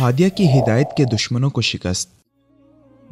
हादिया की हिदायत के दुश्मनों को शिकस्त।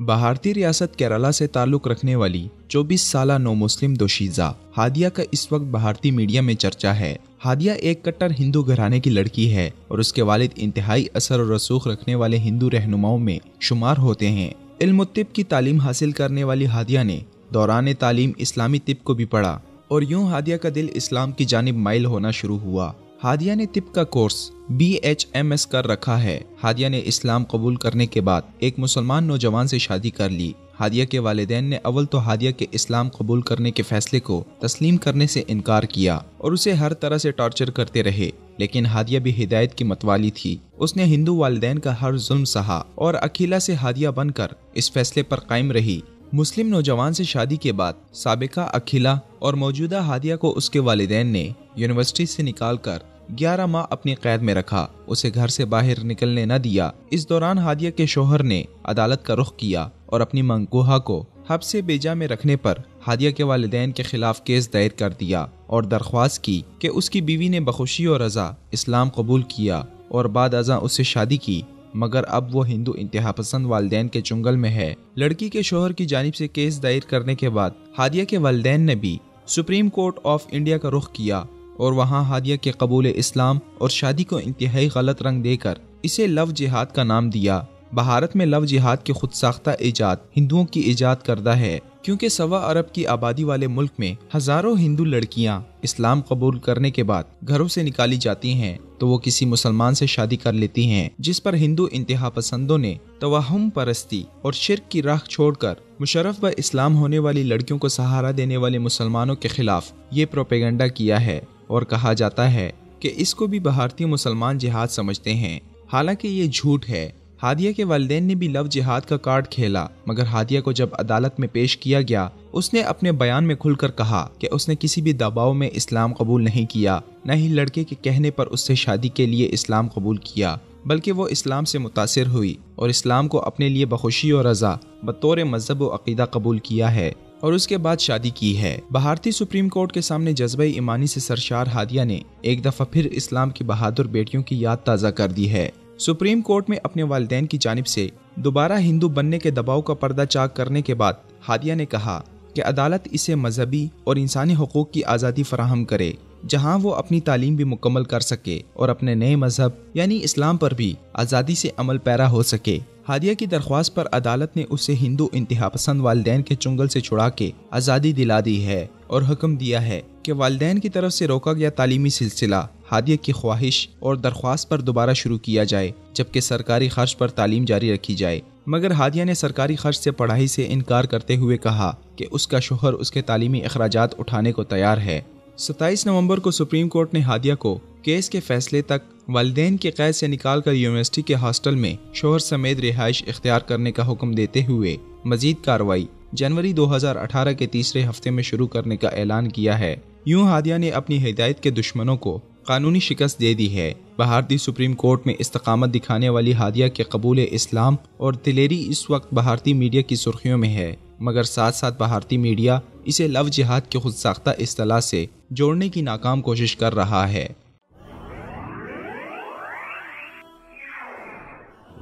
भारतीय रियासत केरला से ताल्लुक़ रखने वाली 24 साला नौ मुस्लिम दोशीज़ा हादिया का इस वक्त भारतीय मीडिया में चर्चा है। हादिया एक कट्टर हिंदू घराने की लड़की है और उसके वालिद इंतहाई असर और रसूख रखने वाले हिंदू रहनुमाओं में शुमार होते हैं। इल्म तिब की तालीम हासिल करने वाली हादिया ने दौरान तालीम इस्लामी तिब को भी पढ़ा और यूं हादिया का दिल इस्लाम की जानिब माइल होना शुरू हुआ। हादिया ने तिब का कोर्स BHMS कर रखा है। हादिया ने इस्लाम कबूल करने के बाद एक मुसलमान नौजवान से शादी कर ली। हादिया के वालिदैन ने अव्वल तो हादिया के इस्लाम कबूल करने के फैसले को तस्लीम करने से इनकार किया और उसे हर तरह से टॉर्चर करते रहे, लेकिन हादिया भी हिदायत की मतवाली थी। उसने हिंदू वालिदैन का हर जुल्म सहा और अकीला से हादिया बनकर इस फैसले पर कायम रही। मुस्लिम नौजवान से शादी के बाद साबिका अखिला और मौजूदा हादिया को उसके वालिदैन ने यूनिवर्सिटी से निकालकर 11 माह अपनी कैद में रखा, उसे घर से बाहर निकलने न दिया। इस दौरान हादिया के शोहर ने अदालत का रुख किया और अपनी मंकूहा को हब्से बेजा में रखने पर हादिया के वालिदैन के खिलाफ केस दायर कर दिया और दरख्वास्त की कि उसकी बीवी ने बखुशी और रजा इस्लाम कबूल किया और बाद अज़ां उससे शादी की, मगर अब वो हिंदू इंतहा पसंद वालिदैन के चुंगल में है। लड़की के शोहर की जानिब से केस दायर करने के बाद हादिया के वालिदैन ने भी सुप्रीम कोर्ट ऑफ इंडिया का रुख किया और वहां हादिया के कबूल इस्लाम और शादी को इंतहाई गलत रंग देकर इसे लव जिहाद का नाम दिया। भारत में लव जिहाद की खुद साख्ता इजाद हिंदुओं की इजाद करदा है, क्योंकि 1.25 अरब की आबादी वाले मुल्क में हजारों हिंदू लड़कियां इस्लाम कबूल करने के बाद घरों से निकाली जाती हैं तो वो किसी मुसलमान से शादी कर लेती हैं, जिस पर हिंदू इंतहा पसंदों ने तवहुम परस्ती और शिर्क की राह छोड़कर मुशर्रफ व इस्लाम होने वाली लड़कियों को सहारा देने वाले मुसलमानों के खिलाफ ये प्रोपेगेंडा किया है और कहा जाता है कि इसको भी भारतीय मुसलमान जिहाद समझते हैं, हालांकि ये झूठ है। हादिया के वालिदैन ने भी लव जिहाद का कार्ड खेला, मगर हादिया को जब अदालत में पेश किया गया उसने अपने बयान में खुलकर कहा कि उसने किसी भी दबाव में इस्लाम कबूल नहीं किया, न ही लड़के के कहने पर उससे शादी के लिए इस्लाम कबूल किया, बल्कि वो इस्लाम से मुतासिर हुई और इस्लाम को अपने लिए बखुशी और रज़ा बतौर मज़हब व अक़ीदा कबूल किया है और उसके बाद शादी की है। भारतीय सुप्रीम कोर्ट के सामने जज्बे ईमानी से सरशार हादिया ने एक दफ़ा फिर इस्लाम की बहादुर बेटियों की याद ताज़ा कर दी है। सुप्रीम कोर्ट में अपने वालिदैन की जानिब से दोबारा हिंदू बनने के दबाव का पर्दा चाक करने के बाद हादिया ने कहा कि अदालत इसे मजहबी और इंसानी हुकूक की आज़ादी फराहम करे, जहां वो अपनी तालीम भी मुकम्मल कर सके और अपने नए मजहब यानी इस्लाम पर भी आज़ादी से अमल पैरा हो सके। हादिया की दरख्वास्त पर अदालत ने उसे हिंदू इंतहा पसंद वालिदैन के चुंगल से छुड़ा के आज़ादी दिला दी है और हुक्म दिया है कि वालिदैन की तरफ से रोका गया तालीमी सिलसिला हादिया की ख्वाहिश और दरख्वास्त पर दोबारा शुरू किया जाए, जबकि सरकारी खर्च पर तालीम जारी रखी जाए। मगर हादिया ने सरकारी खर्च से पढ़ाई से इनकार करते हुए कहा कि उसका शोहर उसके तालीमी अखराजात उठाने को तैयार है। 27 नवंबर को सुप्रीम कोर्ट ने हादिया को केस के फैसले तक वालिदैन की कैद से निकालकर यूनिवर्सिटी के हॉस्टल में शोहर समेत रिहाइश इख्तियार करने का हुक्म देते हुए मजीद कार्रवाई जनवरी 2018 के तीसरे हफ्ते में शुरू करने का ऐलान किया है। यूं हादिया ने अपनी हिदायत के दुश्मनों को कानूनी शिकस्त दे दी है। भारतीय सुप्रीम कोर्ट में इस्तकामत दिखाने वाली हादिया के कबूल इस्लाम और दिलेरी इस वक्त भारतीय मीडिया की सुर्खियों में है, मगर साथ साथ भारतीय मीडिया इसे लव जिहाद के खुद साख्ता इस्तिलाह से जोड़ने की नाकाम कोशिश कर रहा है।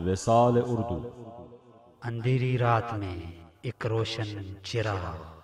विसाल उर्दू, अंधेरी रात में एक रोशन चिराग।